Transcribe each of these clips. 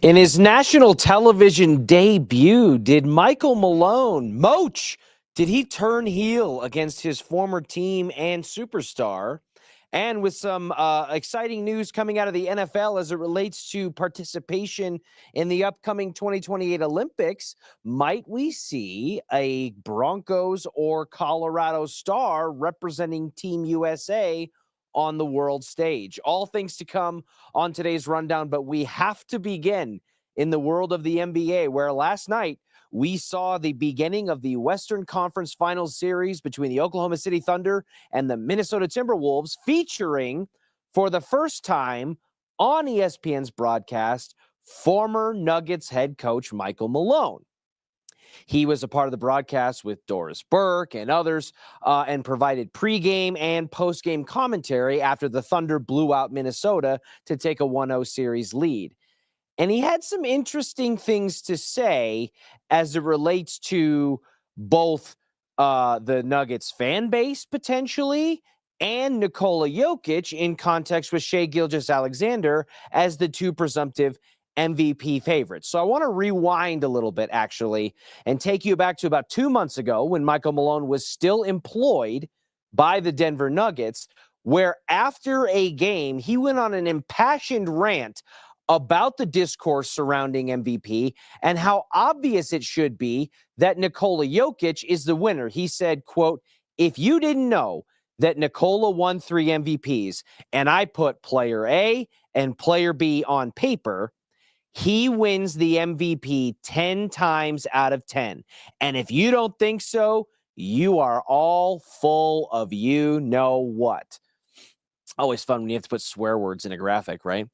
In his national television debut, did Michael Malone, did he turn heel against his former team and superstar? And with some exciting news coming out of the NFL as it relates to participation in the upcoming 2028 Olympics, might we see a Broncos or Colorado Star representing Team USA on the world stage? All things to come on today's rundown, but we have to begin in the world of the NBA, where last night we saw the beginning of the Western Conference Finals series between the Oklahoma City Thunder and the Minnesota Timberwolves, featuring, for the first time on ESPN's broadcast, former Nuggets head coach Michael Malone. He was a part of the broadcast with Doris Burke and others and provided pregame and postgame commentary after the Thunder blew out Minnesota to take a 1-0 series lead. And he had some interesting things to say as it relates to both the Nuggets fan base potentially and Nikola Jokic in context with Shai Gilgeous-Alexander as the two presumptive MVP favorites. So I want to rewind a little bit, actually, and take you back to about 2 months ago when Michael Malone was still employed by the Denver Nuggets, where after a game, he went on an impassioned rant about the discourse surrounding MVP and how obvious it should be that Nikola Jokic is the winner. He said, quote, "If you didn't know that Nikola won 3 MVPs and I put player A and player B on paper, he wins the MVP 10 times out of 10. And if you don't think so, you are all full of you know what." Always fun when you have to put swear words in a graphic, right?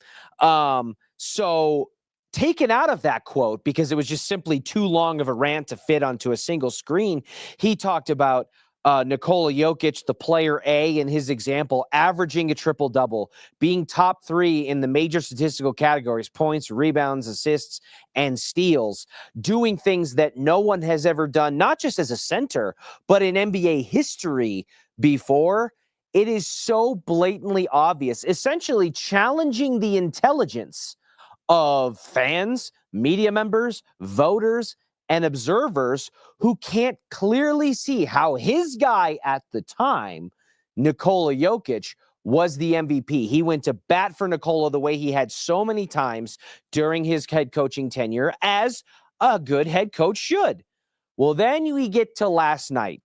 So taken out of that quote, because it was just simply too long of a rant to fit onto a single screen, he talked about Nikola Jokic, the player A, in his example, averaging a triple-double, being top 3 in the major statistical categories, points, rebounds, assists, and steals, doing things that no one has ever done, not just as a center, but in NBA history before. It is so blatantly obvious, essentially challenging the intelligence of fans, media members, voters, and observers who can't clearly see how his guy at the time, Nikola Jokic, was the MVP. He went to bat for Nikola the way he had so many times during his head coaching tenure, as a good head coach should. Well, then we get to last night,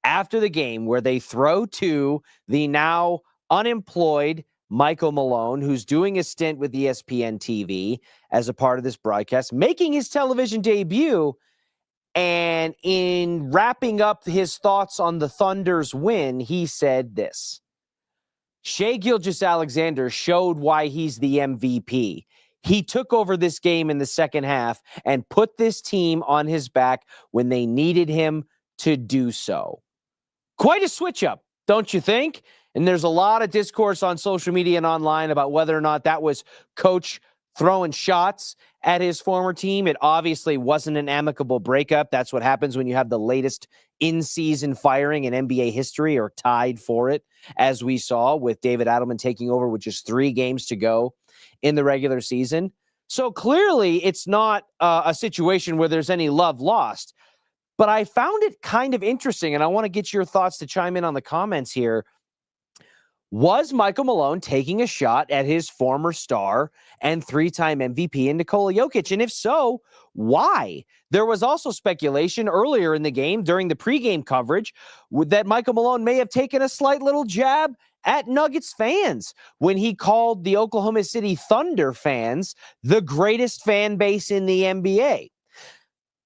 after the game, where they throw to the now unemployed Michael Malone, who's doing a stint with ESPN TV as a part of this broadcast, making his television debut. And in wrapping up his thoughts on the Thunder's win, he said this: "Shai Gilgeous-Alexander showed why he's the MVP. He took over this game in the second half and put this team on his back when they needed him to do so." Quite a switch up, don't you think? And there's a lot of discourse on social media and online about whether or not that was coach throwing shots at his former team. It obviously wasn't an amicable breakup. That's what happens when you have the latest in-season firing in NBA history, or tied for it, as we saw with David Adelman taking over with just 3 games to go in the regular season. So clearly it's not a situation where there's any love lost. But I found it kind of interesting, and I want to get your thoughts to chime in on the comments here. Was Michael Malone taking a shot at his former star and 3-time MVP in Nikola Jokic? And if so, why? There was also speculation earlier in the game during the pregame coverage that Michael Malone may have taken a slight little jab at Nuggets fans when he called the Oklahoma City Thunder fans the greatest fan base in the NBA.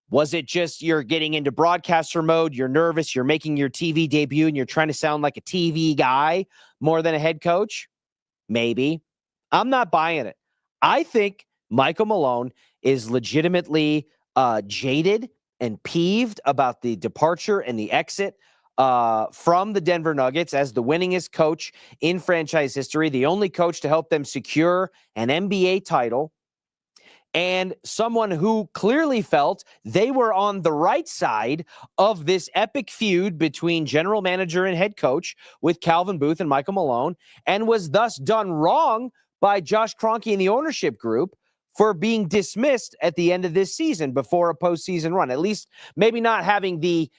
Was it just you're getting into broadcaster mode, you're nervous, you're making your TV debut, and you're trying to sound like a TV guy more than a head coach? Maybe. I'm not buying it. I think Michael Malone is legitimately jaded and peeved about the departure and the exit from the Denver Nuggets as the winningest coach in franchise history, the only coach to help them secure an NBA title, and someone who clearly felt they were on the right side of this epic feud between general manager and head coach with Calvin Booth and Michael Malone, and was thus done wrong by Josh Kroenke and the ownership group for being dismissed at the end of this season before a postseason run. At least maybe not having the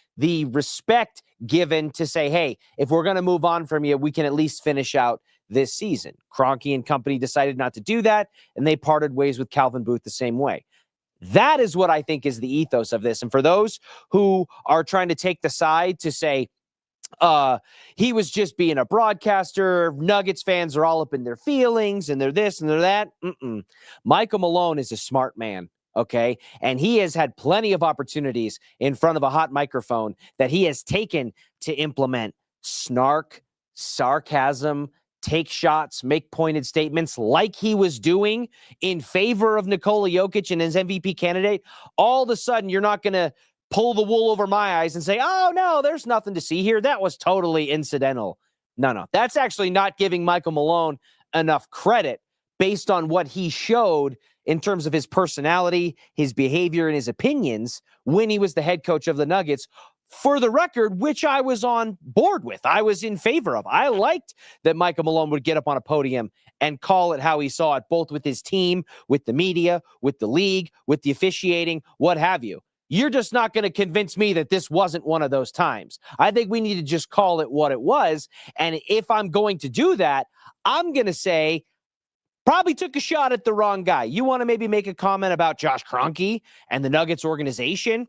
respect given to say, hey, if we're going to move on from you, we can at least finish out this season. Kroenke and company decided not to do that, and they parted ways with Calvin Booth the same way. That is what I think is the ethos of this. And for those who are trying to take the side to say, he was just being a broadcaster, Nuggets fans are all up in their feelings and they're this and they're that. Michael Malone is a smart man, okay? And he has had plenty of opportunities in front of a hot microphone that he has taken to implement snark, sarcasm, take shots, make pointed statements like he was doing in favor of Nikola Jokic and his MVP candidate. All of a sudden, you're not going to pull the wool over my eyes and say, oh, no, there's nothing to see here. That was totally incidental. No. That's actually not giving Michael Malone enough credit based on what he showed in terms of his personality, his behavior, and his opinions when he was the head coach of the Nuggets. For the record, which I was on board with, I was in favor of. I liked that Michael Malone would get up on a podium and call it how he saw it, both with his team, with the media, with the league, with the officiating, what have you. You're just not going to convince me that this wasn't one of those times. I think we need to just call it what it was. And if I'm going to do that, I'm going to say, probably took a shot at the wrong guy. You want to maybe make a comment about Josh Kroenke and the Nuggets organization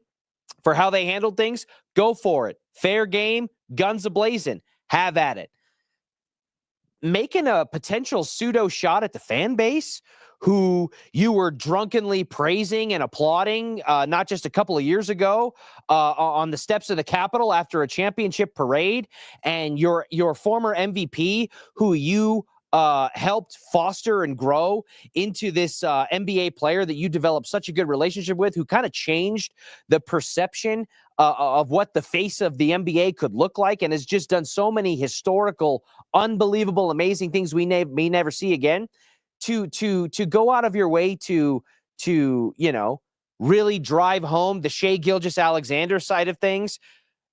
for how they handled things? Go for it. Fair game, guns a-blazing. Have at it. Making a potential pseudo shot at the fan base who you were drunkenly praising and applauding not just a couple of years ago on the steps of the Capitol after a championship parade, and your former MVP who you helped foster and grow into this NBA player that you developed such a good relationship with, who kind of changed the perception of what the face of the NBA could look like, and has just done so many historical, unbelievable, amazing things we may never see again. To go out of your way to really drive home the Shai Gilgeous-Alexander side of things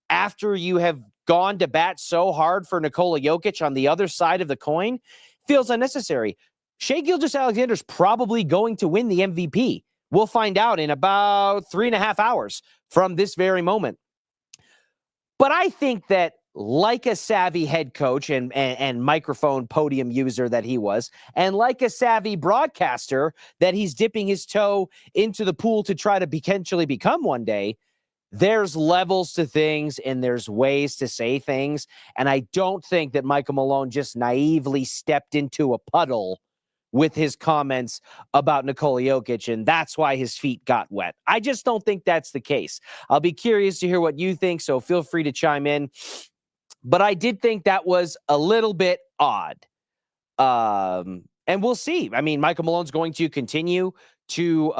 after you have gone to bat so hard for Nikola Jokic on the other side of the coin feels unnecessary. Shai Gilgeous-Alexander is probably going to win the MVP. We'll find out in about 3.5 hours from this very moment. But I think that, like a savvy head coach and microphone podium user that he was, and like a savvy broadcaster that he's dipping his toe into the pool to try to potentially become one day, there's levels to things and there's ways to say things. And I don't think that Michael Malone just naively stepped into a puddle with his comments about Nikola Jokic, and that's why his feet got wet. I just don't think that's the case. I'll be curious to hear what you think, so feel free to chime in. But I did think that was a little bit odd. And we'll see. I mean, Michael Malone's going to continue to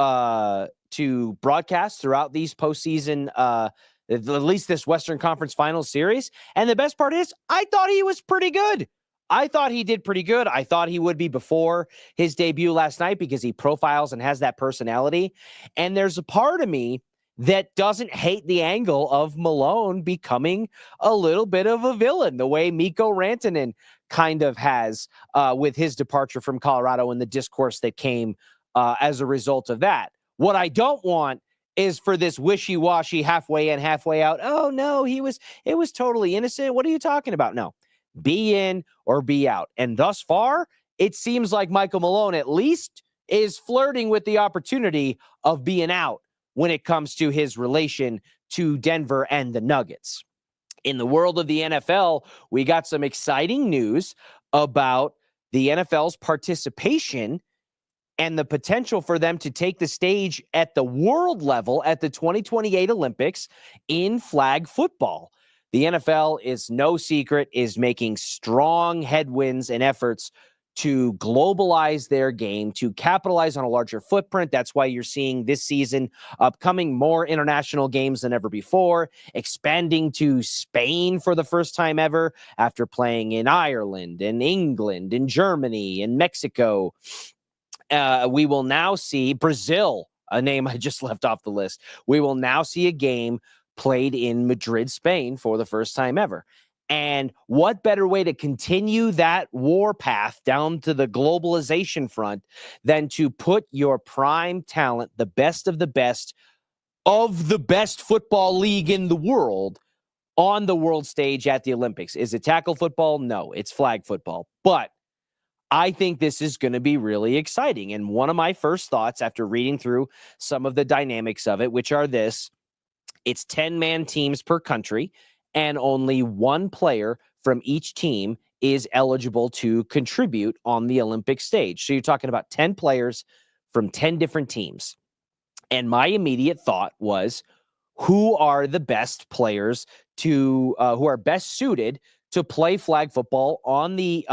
broadcast throughout these postseason, at least this Western Conference Finals series. And the best part is, I thought he was pretty good. I thought he did pretty good. I thought he would be before his debut last night because he profiles and has that personality. And there's a part of me that doesn't hate the angle of Malone becoming a little bit of a villain, the way Mikko Rantanen kind of has with his departure from Colorado and the discourse that came as a result of that. What I don't want is for this wishy-washy halfway in, halfway out. Oh, no, it was totally innocent. What are you talking about? No, be in or be out. And thus far, it seems like Michael Malone at least is flirting with the opportunity of being out when it comes to his relation to Denver and the Nuggets. In the world of the NFL, we got some exciting news about the NFL's participation and the potential for them to take the stage at the world level at the 2028 Olympics in flag football. The NFL, is no secret, is making strong headwinds and efforts to globalize their game, to capitalize on a larger footprint. That's why you're seeing this season upcoming more international games than ever before, expanding to Spain for the first time ever after playing in Ireland and England and Germany and Mexico. We will now see Brazil, a name I just left off the list. We will now see a game played in Madrid, Spain for the first time ever. And what better way to continue that war path down to the globalization front than to put your prime talent, the best of the best football league in the world, on the world stage at the Olympics? Is it tackle football? No, it's flag football. But I think this is going to be really exciting. And one of my first thoughts after reading through some of the dynamics of it, which are this: it's 10-man teams per country, and only one player from each team is eligible to contribute on the Olympic stage. So you're talking about 10 players from 10 different teams. And my immediate thought was, who are the best players who are best suited to play flag football on the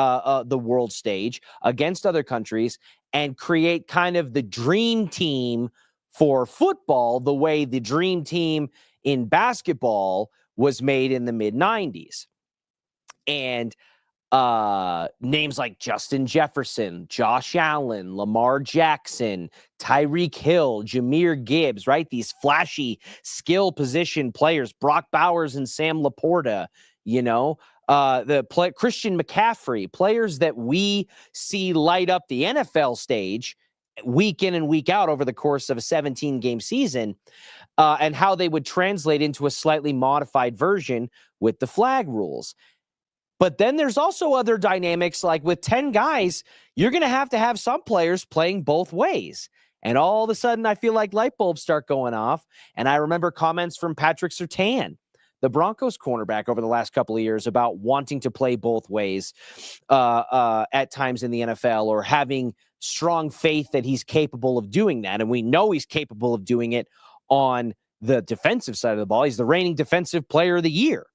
world stage against other countries and create kind of the dream team for football, the way the dream team in basketball was made in the mid-90s. And names like Justin Jefferson, Josh Allen, Lamar Jackson, Tyreek Hill, Jahmyr Gibbs, right? These flashy skill position players, Brock Bowers and Sam Laporta, Christian McCaffrey, players that we see light up the NFL stage week in and week out over the course of a 17-game season, and how they would translate into a slightly modified version with the flag rules. But then there's also other dynamics, like with 10 guys, you're going to have some players playing both ways. And all of a sudden, I feel like light bulbs start going off. And I remember comments from Patrick Surtain, the Broncos cornerback, over the last couple of years about wanting to play both ways at times in the NFL, or having strong faith that he's capable of doing that. And we know he's capable of doing it on the defensive side of the ball. He's the reigning defensive player of the year.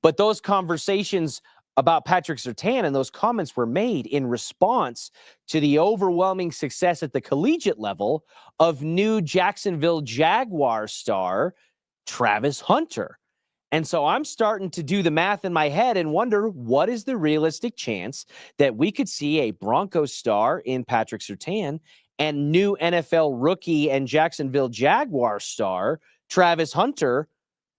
But those conversations about Patrick Surtain and those comments were made in response to the overwhelming success at the collegiate level of new Jacksonville Jaguars star Travis Hunter. And so I'm starting to do the math in my head and wonder, what is the realistic chance that we could see a Broncos star in Patrick Surtain and new NFL rookie and Jacksonville Jaguar star Travis Hunter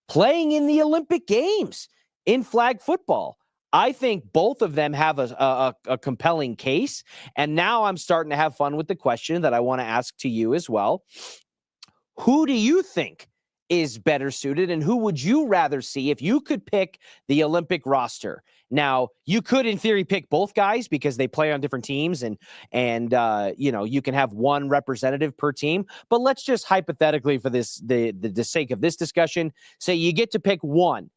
playing in the Olympic Games in flag football? I think both of them have a compelling case. And now I'm starting to have fun with the question that I want to ask to you as well. Who do you think is better suited, and who would you rather see if you could pick the Olympic roster? Now, you could, in theory, pick both guys because they play on different teams, and you can have one representative per team. But let's just hypothetically, for the sake of this discussion, say you get to pick one.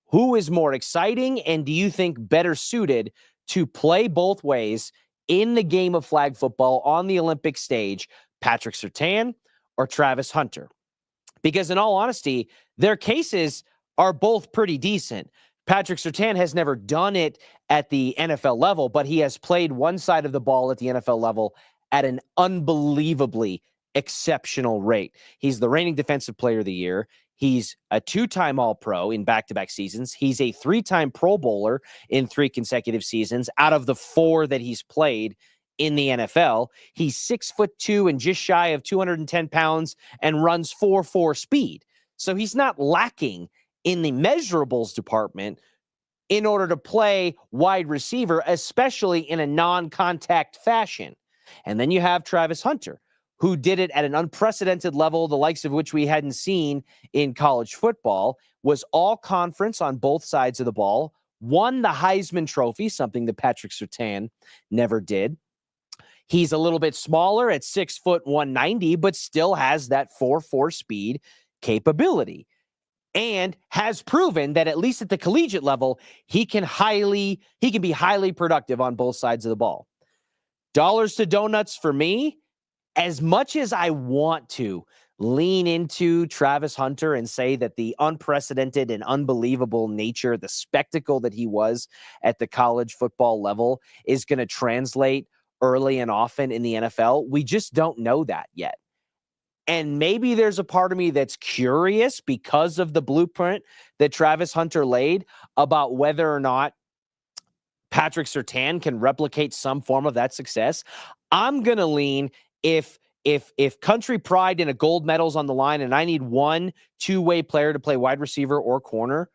Who is more exciting, and do you think better suited to play both ways in the game of flag football on the Olympic stage, Patrick Surtain or Travis Hunter? Because in all honesty, their cases are both pretty decent. Patrick Surtain has never done it at the NFL level, but he has played one side of the ball at the NFL level at an unbelievably exceptional rate. He's the reigning defensive player of the year. He's a 2-time All-Pro in back-to-back seasons. He's a 3-time Pro Bowler in 3 consecutive seasons out of the 4 that he's played in the NFL. He's 6'2" and just shy of 210 pounds and runs 4.4 speed. So he's not lacking in the measurables department in order to play wide receiver, especially in a non-contact fashion. And then you have Travis Hunter, who did it at an unprecedented level, the likes of which we hadn't seen in college football, was all conference on both sides of the ball, won the Heisman Trophy, something that Patrick Surtain never did. He's a little bit smaller at 6 foot 190, but still has that 4.4 speed capability, and has proven that at least at the collegiate level, he can be highly productive on both sides of the ball. Dollars to donuts for me. As much as I want to lean into Travis Hunter and say that the unprecedented and unbelievable nature, the spectacle that he was at the college football level is going to translate early and often in the NFL, we just don't know that yet. And maybe there's a part of me that's curious, because of the blueprint that Travis Hunter laid, about whether or not Patrick Surtain can replicate some form of that success. I'm going to lean, if country pride and a gold medal's on the line and I need one two-way player to play wide receiver or corner,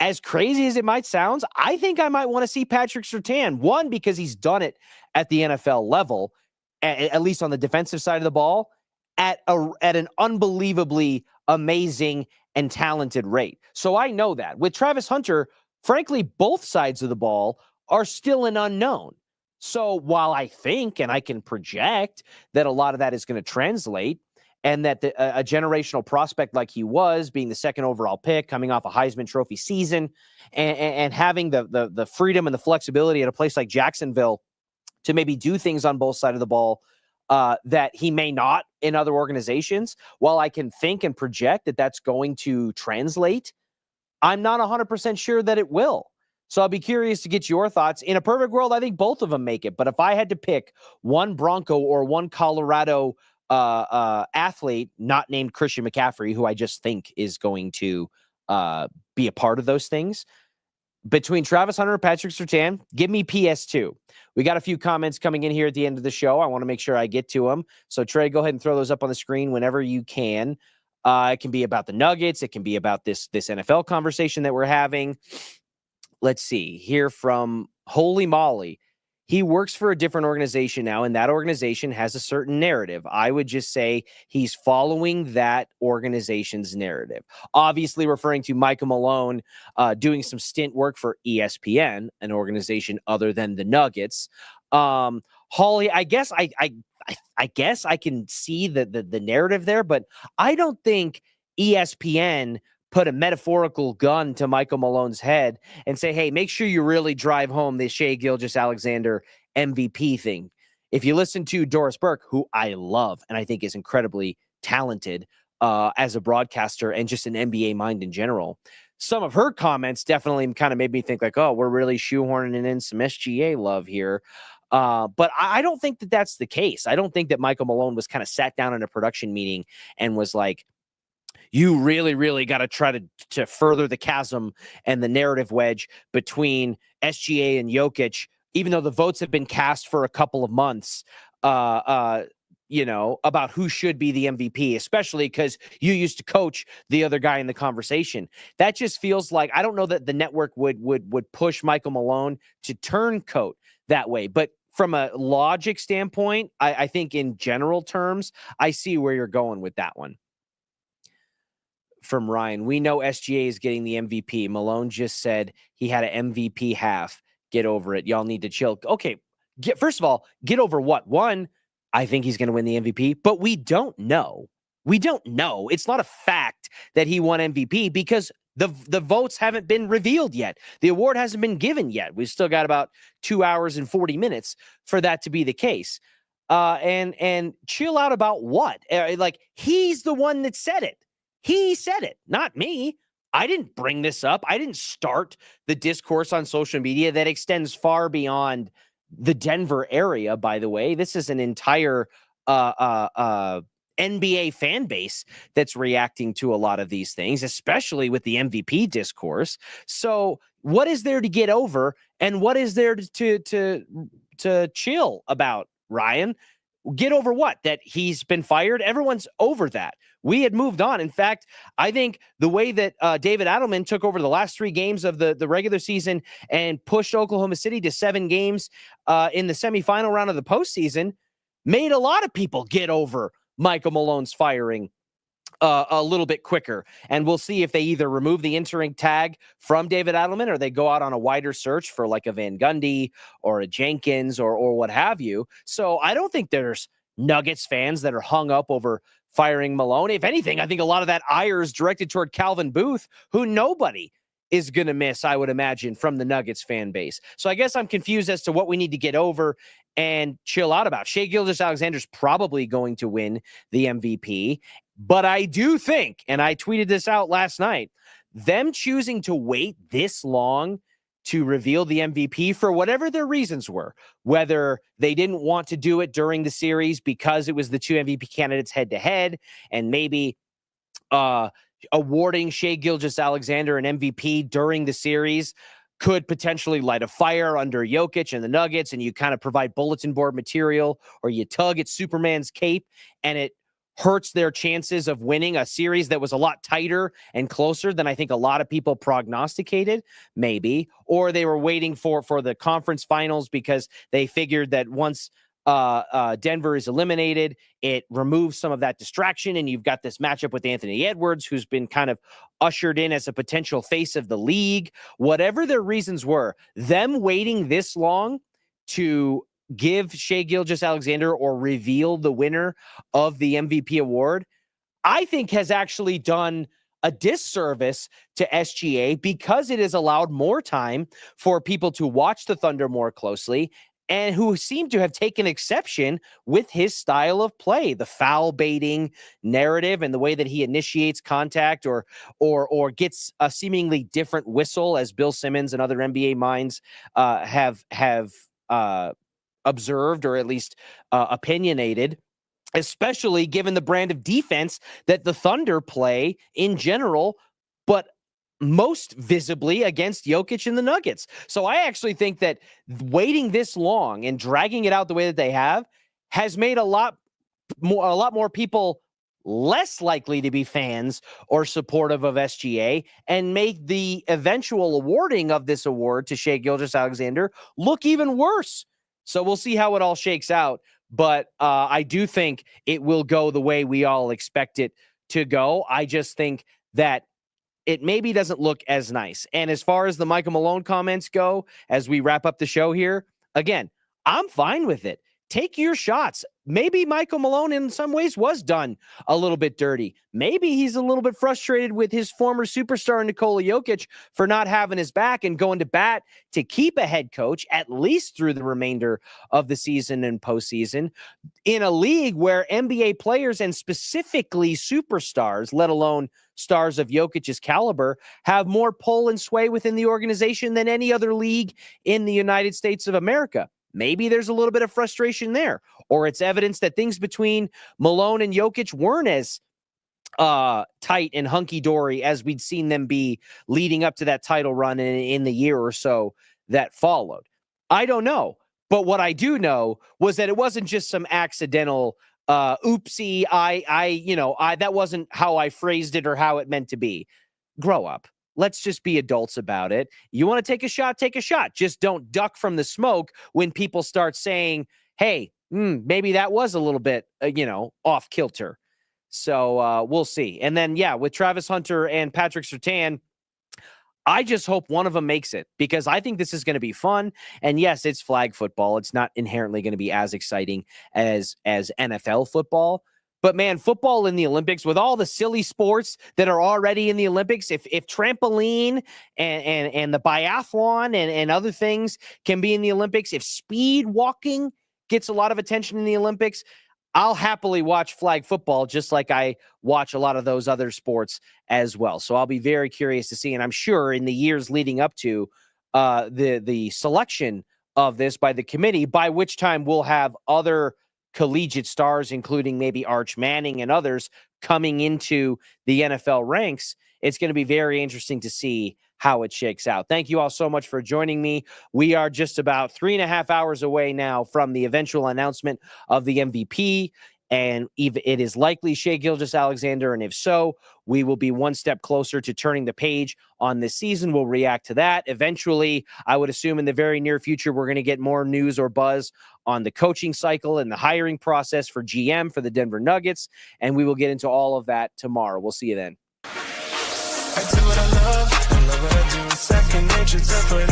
as crazy as it might sound, I think I might want to see Patrick Surtain. One, because he's done it at the NFL level, at least on the defensive side of the ball, at an unbelievably amazing and talented rate. So I know that. With Travis Hunter, frankly, both sides of the ball are still an unknown. So while I think and I can project that a lot of that is going to translate, and that a generational prospect like he was, being the second overall pick, coming off a Heisman Trophy season, and having the freedom and the flexibility at a place like Jacksonville to maybe do things on both sides of the ball that he may not in other organizations, while I can think and project that that's going to translate, I'm not 100% sure that it will. So I'll be curious to get your thoughts. In a perfect world, I think both of them make it. But if I had to pick one Bronco or one Colorado athlete not named Christian McCaffrey, who I just think is going to be a part of those things, between Travis Hunter and Patrick Surtain, give me PS2. We got a few comments coming in here at the end of the show. I want to make sure I get to them. So, Trey, go ahead and throw those up on the screen whenever you can. It can be about the Nuggets. It can be about this NFL conversation that we're having. Let's see. Here from Holy Molly. He works for a different organization now, and that organization has a certain narrative. I would just say he's following that organization's narrative. Obviously referring to Michael Malone doing some stint work for ESPN, an organization other than the Nuggets. Holly, I guess I guess I can see the narrative there, but I don't think ESPN put a metaphorical gun to Michael Malone's head and say, hey, make sure you really drive home the Shai Gilgeous-Alexander MVP thing. If you listen to Doris Burke, who I love and I think is incredibly talented as a broadcaster and just an NBA mind in general, some of her comments definitely kind of made me think like, oh, we're really shoehorning in some SGA love here. But I don't think that that's the case. I don't think that Michael Malone was kind of sat down in a production meeting and was like, you really, really got to try to further the chasm and the narrative wedge between SGA and Jokic, even though the votes have been cast for a couple of months, about who should be the MVP, especially because you used to coach the other guy in the conversation. That just feels like, I don't know that the network would push Michael Malone to turncoat that way. But from a logic standpoint, I think in general terms, I see where you're going with that one. From Ryan, we know SGA is getting the MVP. Malone just said he had an MVP half. Get over it. Y'all need to chill. Okay, first of all, get over what? One, I think he's going to win the MVP, but we don't know. We don't know. It's not a fact that he won MVP because the votes haven't been revealed yet. The award hasn't been given yet. We've still got about 2 hours and 40 minutes for that to be the case. And chill out about what? Like, he's the one that said it. He said it, not me. I didn't bring this up. I didn't start the discourse on social media that extends far beyond the Denver area, by the way. This is an entire NBA fan base that's reacting to a lot of these things, especially with the MVP discourse. So what is there to get over, and what is there to chill about, Ryan? Get over what? That he's been fired? Everyone's over that. We had moved on. In fact, I think the way that David Adelman took over the last 3 games of the regular season and pushed Oklahoma City to 7 games in the semifinal round of the postseason made a lot of people get over Michael Malone's firing a little bit quicker. And we'll see if they either remove the entering tag from David Adelman or they go out on a wider search for like a Van Gundy or a Jenkins or what have you. So I don't think there's Nuggets fans that are hung up over firing Malone. If anything, I think a lot of that ire is directed toward Calvin Booth, who nobody is going to miss, I would imagine, from the Nuggets fan base. So I guess I'm confused as to what we need to get over and chill out about. Shai Gilgeous-Alexander's probably going to win the MVP, but I do think, and I tweeted this out last night, them choosing to wait this long to reveal the MVP for whatever their reasons were, whether they didn't want to do it during the series because it was the 2 MVP candidates head to head, and maybe awarding Shai Gilgeous-Alexander an MVP during the series could potentially light a fire under Jokic and the Nuggets, and you kind of provide bulletin board material, or you tug at Superman's cape and it hurts their chances of winning a series that was a lot tighter and closer than I think a lot of people prognosticated, maybe, or they were waiting for the conference finals because they figured that once Denver is eliminated, it removes some of that distraction, and you've got this matchup with Anthony Edwards, who's been kind of ushered in as a potential face of the league. Whatever their reasons were, them waiting this long to give Shai Gilgeous-Alexander or reveal the winner of the MVP award, I think has actually done a disservice to SGA because it has allowed more time for people to watch the Thunder more closely and who seem to have taken exception with his style of play, the foul baiting narrative and the way that he initiates contact or gets a seemingly different whistle, as Bill Simmons and other NBA minds have observed or at least opinionated, especially given the brand of defense that the Thunder play in general, but most visibly against Jokic and the Nuggets. So I actually think that waiting this long and dragging it out the way that they have has made a lot more people less likely to be fans or supportive of SGA and make the eventual awarding of this award to Shai Gilgeous-Alexander look even worse. So we'll see how it all shakes out. But I do think it will go the way we all expect it to go. I just think that it maybe doesn't look as nice. And as far as the Michael Malone comments go, as we wrap up the show here, again, I'm fine with it. Take your shots. Maybe Michael Malone in some ways was done a little bit dirty. Maybe he's a little bit frustrated with his former superstar Nikola Jokic for not having his back and going to bat to keep a head coach at least through the remainder of the season and postseason in a league where NBA players and specifically superstars, let alone stars of Jokic's caliber, have more pull and sway within the organization than any other league in the United States of America. Maybe there's a little bit of frustration there, or it's evidence that things between Malone and Jokic weren't as tight and hunky-dory as we'd seen them be leading up to that title run in the year or so that followed. I don't know. But what I do know was that it wasn't just some accidental oopsie. That wasn't how I phrased it or how it meant to be. Grow up. Let's just be adults about it. You want to take a shot, take a shot. Just don't duck from the smoke when people start saying, hey, maybe that was a little bit, off kilter. So we'll see. And then, with Travis Hunter and Patrick Surtain, I just hope one of them makes it because I think this is going to be fun. And yes, it's flag football. It's not inherently going to be as exciting as NFL football. But man, football in the Olympics with all the silly sports that are already in the Olympics, if trampoline and the biathlon and other things can be in the Olympics, if speed walking gets a lot of attention in the Olympics, I'll happily watch flag football just like I watch a lot of those other sports as well. So I'll be very curious to see. And I'm sure in the years leading up to the selection of this by the committee, by which time we'll have other collegiate stars, including maybe Arch Manning and others coming into the NFL ranks, it's going to be very interesting to see how it shakes out. Thank you all so much for joining me. We are just about 3.5 hours away now from the eventual announcement of the MVP, and it is likely Shai Gilgeous-Alexander, and if so, we will be one step closer to turning the page on this season. We'll react to that. Eventually, I would assume in the very near future, we're going to get more news or buzz on the coaching cycle and the hiring process for GM for the Denver Nuggets, and we will get into all of that tomorrow. We'll see you then. I do what I love, and love what I do. Second nature to put